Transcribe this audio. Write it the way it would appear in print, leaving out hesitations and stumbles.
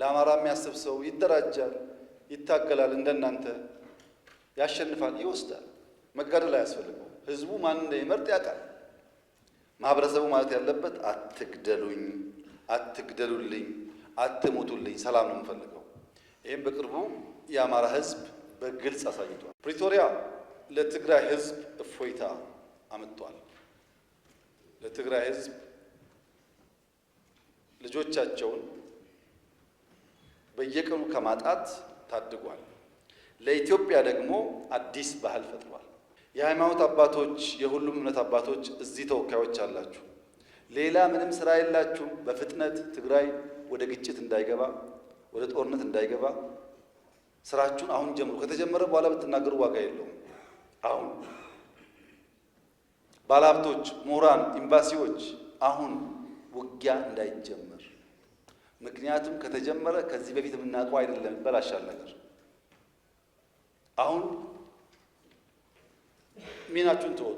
ለአማራ የሚያስብ ሰው ይደራጃል፣ ይታገላል፣ እንደናንተ ያሸንፋል፣ ይወስዳል። መጋደል አያስፈልገው። ህዝቡ ማን እንደሚመርጥ ያውቃል። ማህበረሰቡ ማለት ያለበት አትግደሉኝ፣ አትግደሉልኝ፣ አትሞቱልኝ፣ ሰላም ነው የምፈልገው። ይህም በቅርቡ የአማራ ህዝብ በግልጽ አሳይቷል። ፕሪቶሪያ ለትግራይ ህዝብ እፎይታ አመጥቷል። ለትግራይ ህዝብ ልጆቻቸውን በየቀኑ ከማጣት ታድጓል። ለኢትዮጵያ ደግሞ አዲስ ባህል ፈጥሯል። የሃይማኖት አባቶች፣ የሁሉም እምነት አባቶች እዚህ ተወካዮች አላችሁ። ሌላ ምንም ስራ የላችሁም። በፍጥነት ትግራይ ወደ ግጭት እንዳይገባ፣ ወደ ጦርነት እንዳይገባ ስራችሁን አሁን ጀምሩ። ከተጀመረ በኋላ ብትናገሩ ዋጋ የለውም። አሁን ባለሀብቶች፣ ምሁራን፣ ኤምባሲዎች አሁን ውጊያ እንዳይጀመር። ምክንያቱም ከተጀመረ ከዚህ በፊት የምናውቀው አይደለም፣ ይበላሻል ነገር። አሁን ሚናችሁን ተወጡ።